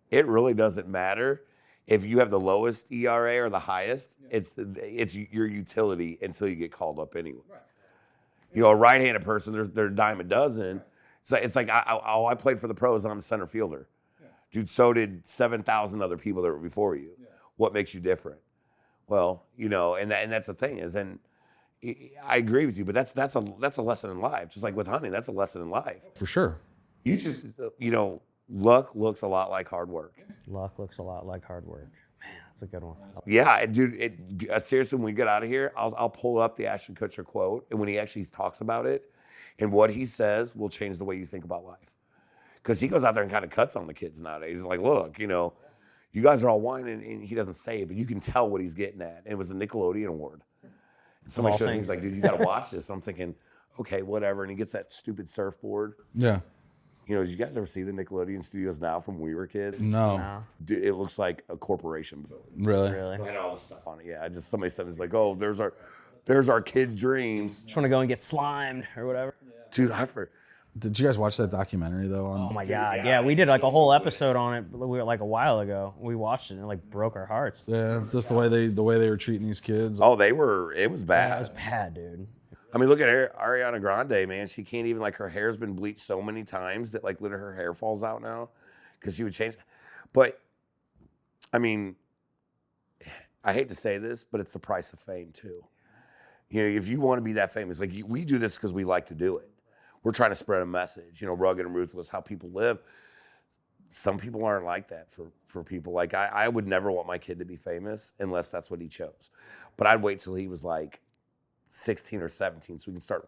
it really doesn't matter if you have the lowest ERA or the highest. It's your utility until you get called up anyway. Right. A right-handed person, they're a dime a dozen. It's like I played for the pros and I'm a center fielder. Yeah. Dude, so did 7,000 other people that were before you. Yeah. What makes you different? Well, and that's the thing is, and I agree with you, but that's a lesson in life. Just like with hunting, that's a lesson in life. For sure. You just, luck looks a lot like hard work. Luck looks a lot like hard work. Man, that's a good one. Yeah, dude, seriously, when we get out of here, I'll pull up the Ashton Kutcher quote, and when he actually talks about it, And what he says will change the way you think about life. Because he goes out there and kind of cuts on the kids nowadays. He's like, look, you know, you guys are all whining, and he doesn't say it, but you can tell what he's getting at. And it was a Nickelodeon award. And somebody showed him, he's like, dude, you got to watch this. I'm thinking, okay, whatever. And he gets that stupid surfboard. Yeah. You know, did you guys ever see the Nickelodeon studios now from when we were kids? No. Dude, it looks like a corporation building. Really? It had all the stuff on it. Yeah, just somebody said, it's like, oh, there's our kids' dreams. Just want to go and get slimed or whatever. Dude, Did you guys watch that documentary though? Oh my God. Yeah, we did like a whole episode on it like a while ago. We watched it and it like broke our hearts. Yeah, just the way they were treating these kids. Oh, it was bad. That was bad, dude. I mean, look at Ariana Grande, man. She can't even, like, her hair's been bleached so many times that, like, literally her hair falls out now because she would change. But, I mean, I hate to say this, but it's the price of fame, too. You know, if you want to be that famous, like, we do this because we like to do it. We're trying to spread a message, you know, rugged and ruthless, how people live. Some people aren't like that for people. Like, I would never want my kid to be famous unless that's what he chose. But I'd wait till he was, like, 16 or 17, so we can start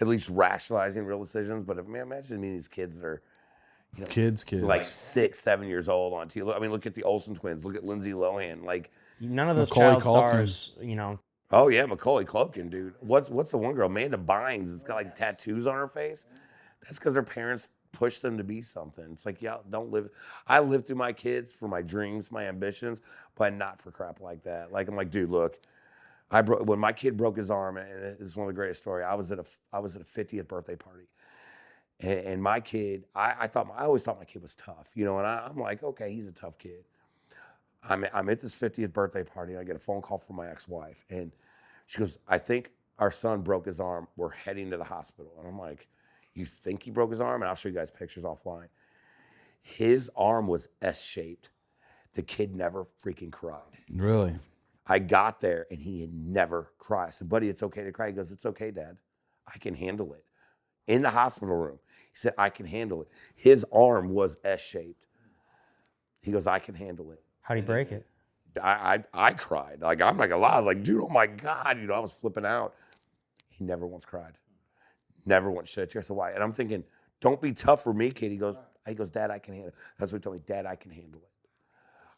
at least rationalizing real decisions. But imagine these kids that are, you know, kids, like 6, 7 years old on TV. I mean, look at the Olsen twins. Look at Lindsay Lohan. Like, none of those Macaulay child Culkin. stars, you know. Oh yeah, Macaulay Culkin, dude. What's the one girl, Amanda Bynes? It's got like tattoos on her face. That's because their parents pushed them to be something. It's like, yeah, don't live. I live through my kids for my dreams, my ambitions, but not for crap like that. Like, I'm like, dude, look. When my kid broke his arm, and this is one of the greatest stories. I was at a 50th birthday party, and my kid, I always thought my kid was tough, you know. And I'm like, okay, he's a tough kid. I'm at this 50th birthday party, and I get a phone call from my ex-wife, and she goes, I think our son broke his arm. We're heading to the hospital, and I'm like, you think he broke his arm? And I'll show you guys pictures offline. His arm was S-shaped. The kid never freaking cried. Really? I got there, and he had never cried. I said, buddy, it's okay to cry. He goes, it's okay, Dad. I can handle it. In the hospital room, he said, I can handle it. His arm was S-shaped. He goes, I can handle it. How'd he break it? I cried. Like, I'm not gonna lie. I was like, dude, oh my God. You know, I was flipping out. He never once cried. Never once shed a tear. So why? And I'm thinking, don't be tough for me, kid. He goes, Dad, I can handle it. That's what he told me. Dad, I can handle it.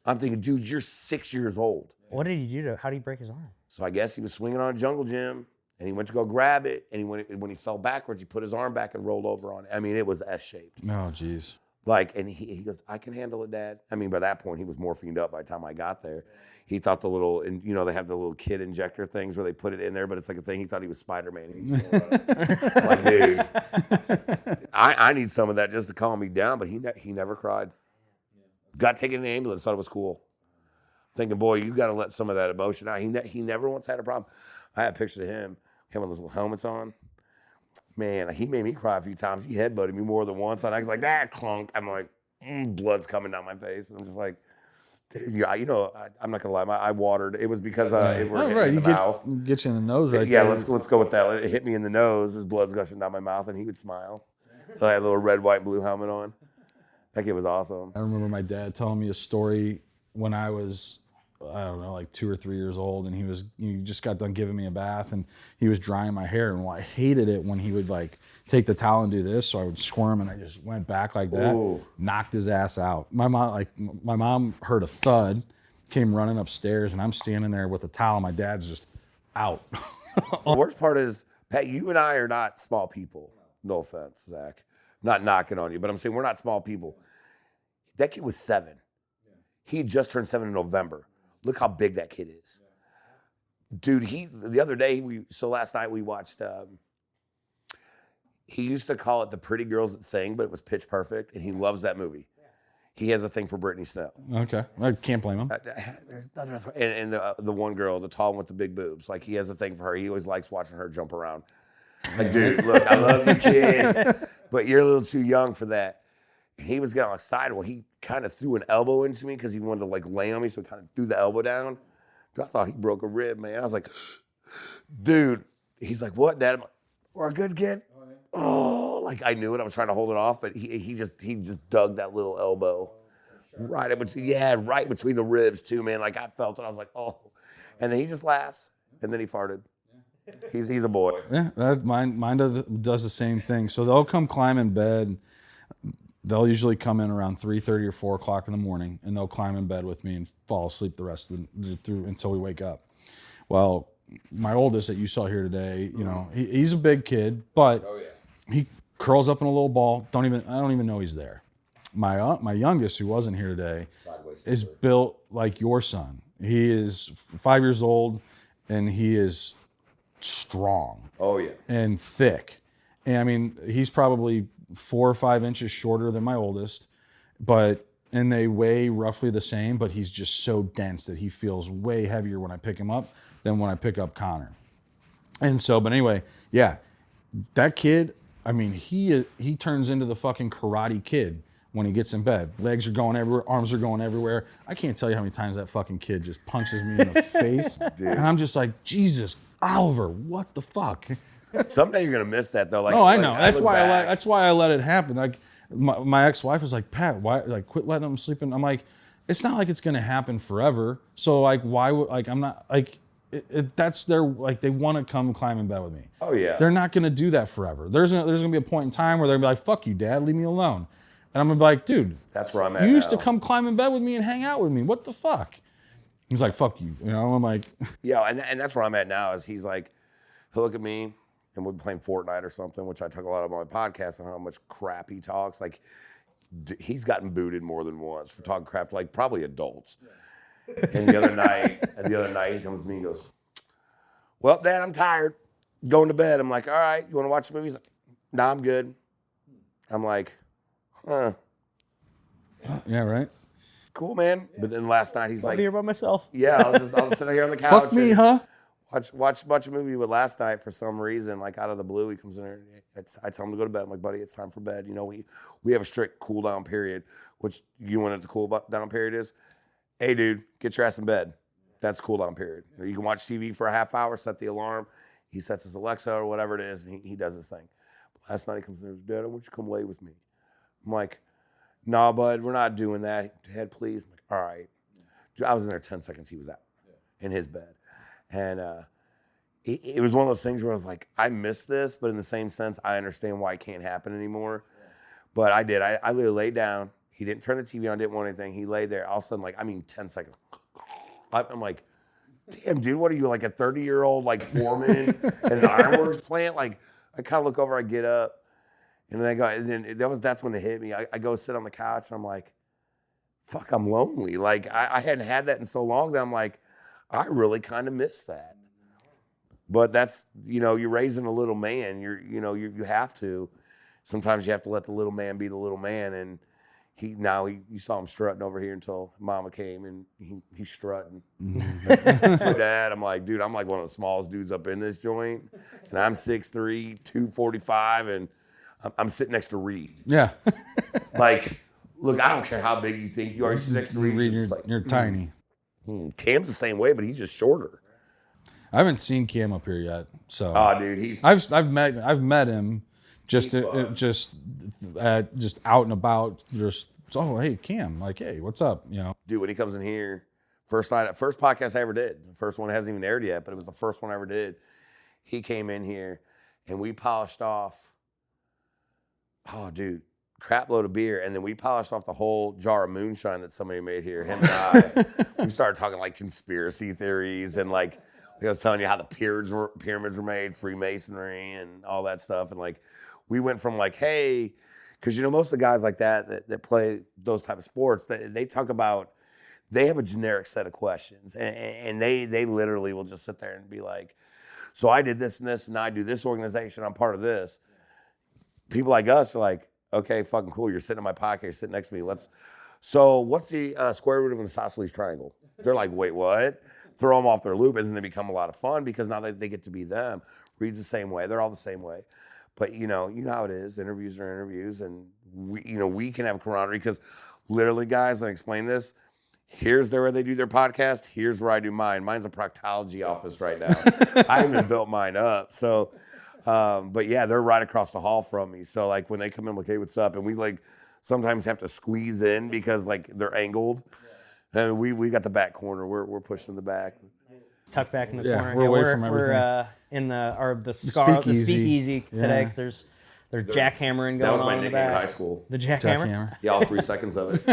I'm thinking, dude, you're 6 years old. What did he do how did he break his arm? So I guess he was swinging on a jungle gym, and he went to go grab it, and when he fell backwards, he put his arm back and rolled over on it. I mean, it was S-shaped. Oh, geez. Like, and he goes, I can handle it, Dad. I mean, by that point, he was morphined up by the time I got there. He thought the little, and you know, they have the little kid injector things where they put it in there, but it's like a thing. He thought he was Spider-Man. Like, dude, I need some of that just to calm me down, but he never cried. Got taken in the ambulance, thought it was cool. Thinking, boy, you got to let some of that emotion out. He never once had a problem. I had pictures of him with those little helmets on. Man, he made me cry a few times. He headbutted me more than once. And I was like, clunk. I'm like, blood's coming down my face. And I'm just like, dude, yeah, you know, I'm not going to lie. I watered. It was because it were hitting in the mouth. Get you in the nose right yeah, there. let's go with that. It hit me in the nose. His blood's gushing down my mouth, and he would smile. So I had a little red, white, blue helmet on. That kid was awesome. I remember my dad telling me a story when I was, I don't know, like 2 or 3 years old, and he just got done giving me a bath, and he was drying my hair, and I hated it when he would like take the towel and do this, so I would squirm, and I just went back like that, knocked his ass out. My mom heard a thud, came running upstairs, and I'm standing there with a towel, and my dad's just out. The worst part is, Pat, you and I are not small people. No offense, Zach. Not knocking on you, but I'm saying we're not small people. That kid was 7. He just turned 7 in November. Look how big that kid is. Dude, the other day, last night we watched, he used to call it The Pretty Girls That Sing, but it was Pitch Perfect, and he loves that movie. He has a thing for Brittany Snow. Okay, I can't blame him. And the one girl, the tall one with the big boobs, like he has a thing for her. He always likes watching her jump around. Like, dude, look, I love you, kid, but you're a little too young for that. And he was getting excited. Well, he kind of threw an elbow into me because he wanted to like lay on me, so he kind of threw the elbow down. Dude, I thought he broke a rib, man. I was like, dude. He's like, what, Dad? I'm like, we're a good kid. Oh, like I knew it. I was trying to hold it off, but he just dug that little elbow right between the ribs too, man. Like I felt it. I was like, oh. And then he just laughs, and then he farted. He's a boy. Yeah, mine does the same thing. So they'll come climb in bed. They'll usually come in around 3:30 or 4 o'clock in the morning, and they'll climb in bed with me and fall asleep the rest of through until we wake up. Well, my oldest that you saw here today, you know, he's a big kid, but he curls up in a little ball. I don't even know he's there. My youngest, who wasn't here today, is built like your son. He is 5 years old, and he is strong. Oh yeah. And thick. And I mean, he's probably 4 or 5 inches shorter than my oldest, and they weigh roughly the same, but he's just so dense that he feels way heavier when I pick him up than when I pick up Connor. And so, but anyway, yeah, that kid, I mean, he turns into the fucking Karate Kid when he gets in bed. Legs are going everywhere, arms are going everywhere. I can't tell you how many times that fucking kid just punches me in the face. Dude. And I'm just like, Jesus, Oliver, what the fuck? Someday you're gonna miss that though. Like, oh, I know. That's why I let it happen. Like my ex-wife was like, Pat, why? Like, quit letting him sleep in. I'm like, it's not like it's gonna happen forever. So like, why would like I'm not like. That's their like they want to come climb in bed with me. Oh yeah. They're not gonna do that forever. There's gonna be a point in time where they're gonna be like, "Fuck you, Dad, leave me alone," and I'm gonna be like, "Dude, that's where I'm at. You used to come climb in bed with me and hang out with me. What the fuck?" He's like, "Fuck you," you know. I'm like, yeah, and that's where I'm at now. Is he's like, he'll look at me and we'll be playing Fortnite or something, which I talk a lot about on my podcast and how much crap he talks. Like, he's gotten booted more than once for talking crap to like probably adults. Yeah. And the other night he comes to me and goes, "Well, Dad, I'm tired. Going to bed." I'm like, "All right, you want to watch the movie?" He's like, "Nah, I'm good." I'm like, "Huh. Yeah, right. Cool, man." But then last night he's I'll like, be here by myself. "Yeah, I'll just sit here on the couch." Fuck me, huh? Watch a movie. But last night, for some reason, like out of the blue, he comes in there. I tell him to go to bed. I'm like, "Buddy, it's time for bed." You know, we have a strict cool down period, which you know what the cool down period is? Hey, dude, get your ass in bed. That's cool down period. You can watch TV for a half hour, set the alarm. He sets his Alexa or whatever it is, and he does his thing. Last night he comes in and goes, "Dad, I want you to come lay with me." I'm like, "Nah, bud, we're not doing that. Dad, please." I'm like, "All right." I was in there 10 seconds. He was out in his bed. And it was one of those things where I was like, I miss this, but in the same sense, I understand why it can't happen anymore. But I did. I literally laid down. He didn't turn the TV on, didn't want anything. He lay there. All of a sudden, 10 seconds. I'm like, damn, dude, what are you, like a 30-year-old like foreman at an ironworks plant? Like, I kind of look over, I get up, and then that's when it hit me. I go sit on the couch, and I'm like, fuck, I'm lonely. Like, I hadn't had that in so long that I'm like, I really kind of miss that. But that's, you're raising a little man. You have to. Sometimes you have to let the little man be the little man, and you saw him strutting over here until Mama came, and he's strutting. My dad, I'm like, dude, I'm like one of the smallest dudes up in this joint, and I'm 6'3", 245, and I'm sitting next to Reed. Yeah. Like, look, I don't care how big you think you are. You're 6'3". Reed, you're tiny. Cam's the same way, but he's just shorter. I haven't seen Cam up here yet, so. Oh, dude, I've met him. Just out and about. Oh, hey, Cam, like, hey, what's up? Dude, when he comes in here, first podcast I ever did. The first one hasn't even aired yet, but it was the first one I ever did. He came in here, and we polished off. Oh, dude, crap load of beer, and then we polished off the whole jar of moonshine that somebody made here. Him and I, we started talking like conspiracy theories and like I was telling you how the pyramids were made, Freemasonry, and all that stuff, and like. We went from like, hey, because most of the guys like that play those type of sports, they talk about, they have a generic set of questions, and they literally will just sit there and be like, so I did this and this, and I do this organization, I'm part of this. People like us are like, okay, fucking cool, you're sitting in my pocket, you're sitting next to me. So what's the square root of an isosceles triangle? They're like, wait, what? Throw them off their loop, and then they become a lot of fun because now they get to be them. Reed's the same way, they're all the same way. But you know how it is. Interviews are interviews, and we can have camaraderie because literally, guys, I explain this. Here's where they do their podcast. Here's where I do mine. Mine's a proctology office right now. I haven't built mine up. So, but yeah, they're right across the hall from me. So like when they come in, like, hey, what's up? And we like sometimes have to squeeze in because like they're angled. And we got the back corner. We're pushing the back. Tuck back in the corner. We're away from everything. in the speakeasy today because there's jackhammering That going was my on in the nickname in back. high school. The jackhammer. Jackhammer. Yeah, all 3 seconds of it.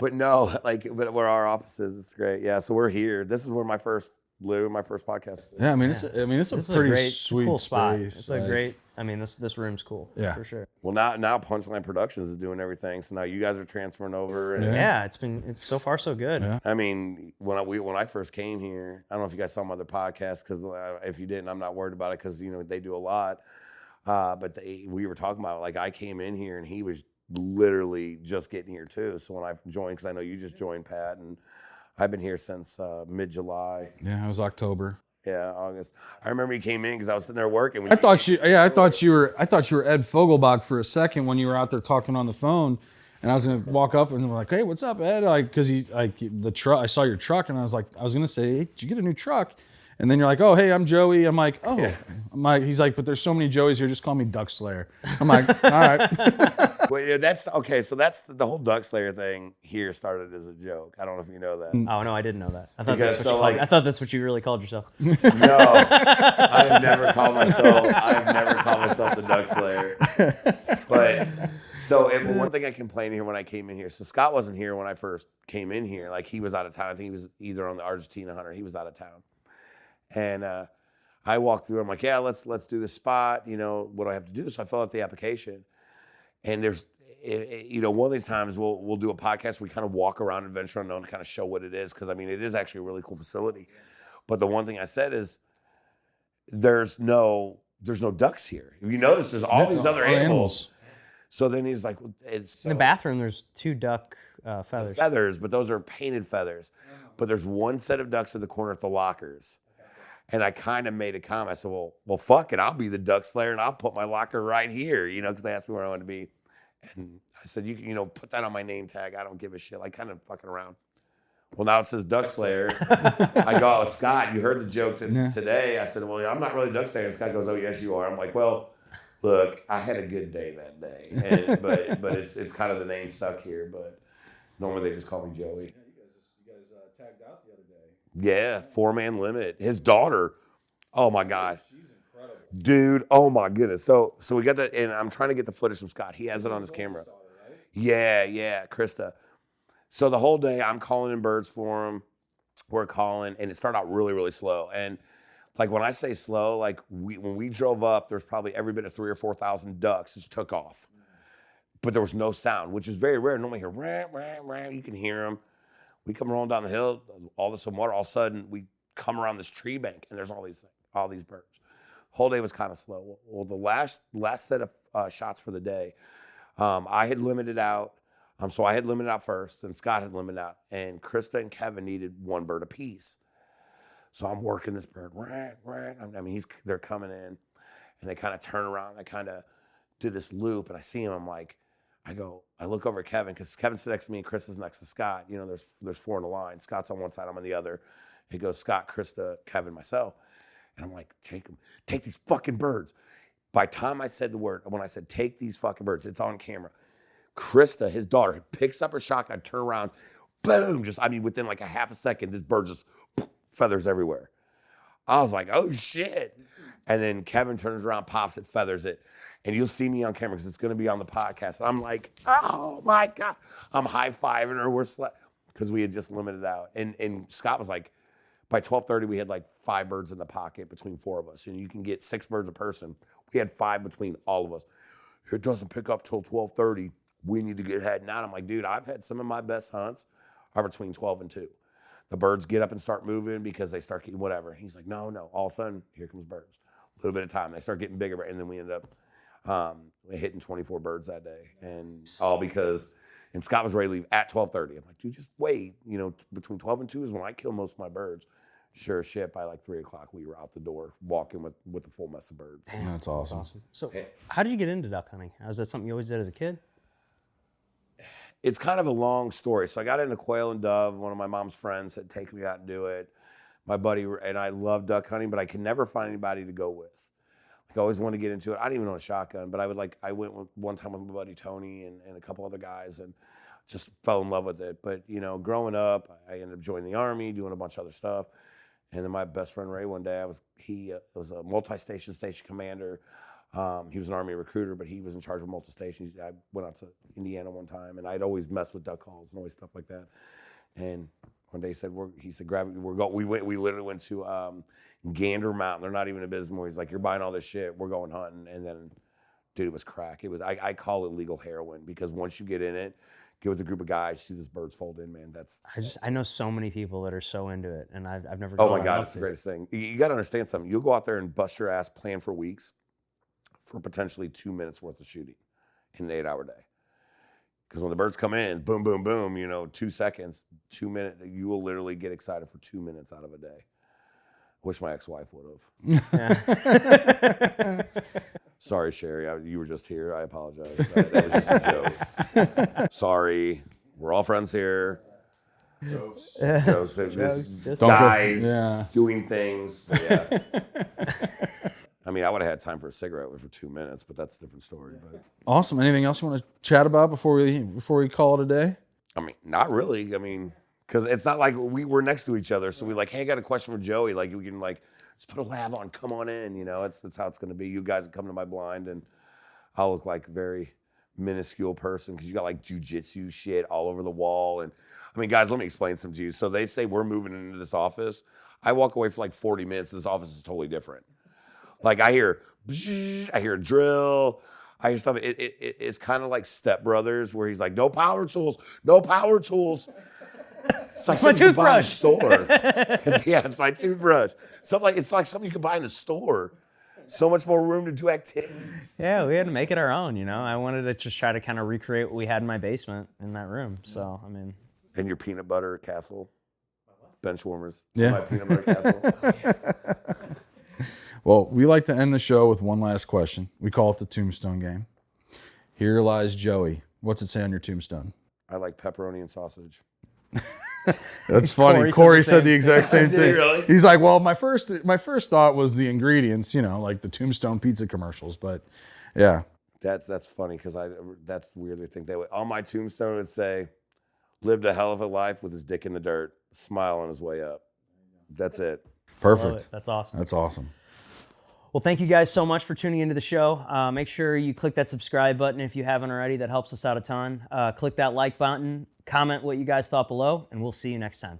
But no, but where our office is, it's great. Yeah, so we're here. This is where my first podcast. Yeah, I mean, it's This a is pretty great, sweet cool space. spot. It's like, a great. I mean, this room's cool. Yeah. For sure. Well, now Punchline Productions is doing everything. So now you guys are transferring over. And, Yeah, it's so far so good. Yeah. I mean, when I first came here, I don't know if you guys saw my other podcast, because if you didn't, I'm not worried about it, because they do a lot. But we were talking about, like, I came in here and he was literally just getting here too. So when I joined, because I know you just joined, Pat, and I've been here since mid-July. Yeah, it was October. Yeah, August. I remember you came in because I was sitting there working. I thought you were Ed Fogelbach for a second when you were out there talking on the phone, and I was gonna walk up and we're like, "Hey, what's up, Ed?" Because the truck. I saw your truck, and I was gonna say, "Hey, did you get a new truck?" And then you're like, "Oh, hey, I'm Joey." I'm like, "Oh," he's like, "But there's so many Joeys here. Just call me Duck Slayer." I'm like, "All right." Well, yeah, that's okay. So that's the whole Duck Slayer thing here started as a joke. I don't know if you know that. Oh no, I didn't know that. I thought Because, I thought that's what you really called yourself. No, I've never called myself the Duck Slayer. But one thing I complained here when I came in here. So Scott wasn't here when I first came in here. Like, he was out of town. I think he was either on the Argentina Hunter. He was out of town. And I walked through. I'm like, yeah, let's do the spot. What do I have to do? So I fill out the application. And there's, one of these times we'll do a podcast. We kind of walk around Adventure Unknown to kind of show what it is, because I mean, it is actually a really cool facility. But the one thing I said is, there's no ducks here. If you notice, there's all these other animals. So then he's like, it's In the bathroom, there's 2 duck feathers. feathers, but those are painted feathers. But there's one set of ducks in the corner at the lockers. And I kind of made a comment. I said, well, fuck it. I'll be the Duck Slayer, and I'll put my locker right here, because they asked me where I wanted to be. And I said, you can, put that on my name tag. I don't give a shit. Like, kind of fucking around. Well, now it says Duck Slayer. I go, Scott, you heard the joke today. I said, well, I'm not really Duck Slayer. And Scott goes, oh, yes, you are. I'm like, well, look, I had a good day that day. But it's kind of the name stuck here. But normally they just call me Joey. You guys tagged out the other day. Yeah, 4-man limit. His daughter, oh my God. She's incredible. Dude, oh my goodness. So we got that, and I'm trying to get the footage from Scott. He has it on his camera. Daughter, right? Yeah, Krista. So the whole day I'm calling in birds for him. We're calling, and it started out really, really slow. And like, when I say slow, like, when we drove up, there's probably every bit of 3,000 or 4,000 ducks just took off. But there was no sound, which is very rare. Normally you hear, rah, rah, rah. You can hear them. We come rolling down the hill, all this water. All of a sudden, we come around this tree bank, and there's all these birds. Whole day was kind of slow. Well, the last set of shots for the day, I had limited out. So I had limited out first, and Scott had limited out, and Krista and Kevin needed 1 bird apiece. So I'm working this bird. I mean, they're coming in, and they kind of turn around. They kind of do this loop, and I see him. I'm like, I look over at Kevin, because Kevin's next to me and Krista's next to Scott. There's 4 in the line. Scott's on one side, I'm on the other. He goes, Scott, Krista, Kevin, myself. And I'm like, take these fucking birds. By the time I said the word, when I said, take these fucking birds, it's on camera. Krista, his daughter, picks up her shotgun, turn around, boom, within like a half a second, this bird just feathers everywhere. I was like, oh shit. And then Kevin turns around, pops it, feathers it. And you'll see me on camera, because it's going to be on the podcast. And I'm like, oh my God. I'm high-fiving her. Because we had just limited out. And Scott was like, by 12:30, we had like 5 birds in the pocket between 4 of us. And you can get 6 birds a person. We had 5 between all of us. It doesn't pick up till 12:30. We need to get heading out. I'm like, dude, I've had some of my best hunts are between 12 and 2. The birds get up and start moving because they start getting whatever. And he's like, no. All of a sudden, here comes birds. A little bit of time. They start getting bigger. And then we ended up hitting 24 birds that day. And all because, and Scott was ready to leave at 12:30. I'm like, dude, just wait. Between 12 and 2 is when I kill most of my birds. Sure as shit, by like 3 o'clock, we were out the door walking with a full mess of birds. Damn, that's awesome. So how did you get into duck hunting? Was that something you always did as a kid? It's kind of a long story. So I got into quail and dove. One of my mom's friends had taken me out and do it. My buddy and I love duck hunting, but I could never find anybody to go with. Like, I always wanted to get into it. I didn't even own a shotgun, but I went one time with my buddy Tony and a couple other guys, and just fell in love with it. But growing up, I ended up joining the Army, doing a bunch of other stuff. And then my best friend Ray, one day, he was a multi-station station commander. He was an Army recruiter, but he was in charge of multi-stations. I went out to Indiana one time, and I'd always mess with duck calls and always stuff like that. And one day he said, grab it. We literally went to Gander Mountain. They're not even a business anymore. He's like, you're buying all this shit. We're going hunting. And then, dude, it was crack. I call it legal heroin, because once you get in it, get with a group of guys, see these birds fold in, man. I know so many people that are so into it, and I've never. Oh my God, it's the greatest thing. You got to understand something. You'll go out there and bust your ass, plan for weeks, for potentially 2 minutes worth of shooting in an 8-hour day. Because when the birds come in, boom, boom, boom, 2 seconds, 2 minutes, you will literally get excited for 2 minutes out of a day. Wish my ex-wife would have. Yeah. Sorry, Sherry, you were just here. I apologize. That was just a joke. Sorry, we're all friends here. Jokes. Guys doing things. Yeah. I mean, I would have had time for a cigarette for 2 minutes, but that's a different story. But Awesome. Anything else you want to chat about before we call it a day? I mean, not really. I mean, because it's not like we're next to each other, so we like, hey, I got a question for Joey. Like, we can like just put a lav on, come on in. That's how it's going to be. You guys come to my blind, and I'll look like a very minuscule person because you got like jujitsu shit all over the wall. And I mean, guys, let me explain something to you. So they say we're moving into this office. I walk away for like 40 minutes. This office is totally different. Like I hear a drill. I hear stuff. It's kind of like Step Brothers, where he's like, no power tools, no power tools. It's like my toothbrush. Store. It's my toothbrush. It's like something you can buy in a store. So much more room to do activity. Yeah, we had to make it our own. I wanted to just try to kind of recreate what we had in my basement in that room. So I mean, and your peanut butter castle, bench warmers. Yeah. My peanut butter castle. Well, we like to end the show with one last question. We call it the tombstone game. Here lies Joey. What's it say on your tombstone? I like pepperoni and sausage. That's funny. Corey said the exact same thing. Really? He's like, well, my first thought was the ingredients, like the Tombstone pizza commercials. But yeah, that's funny because that's weird. They think they would. On my tombstone it would say, lived a hell of a life with his dick in the dirt, smile on his way up. That's it. Perfect. That's awesome. That's awesome. Well, thank you guys so much for tuning into the show. Make sure you click that subscribe button if you haven't already. That helps us out a ton. Click that like button. Comment what you guys thought below, and we'll see you next time.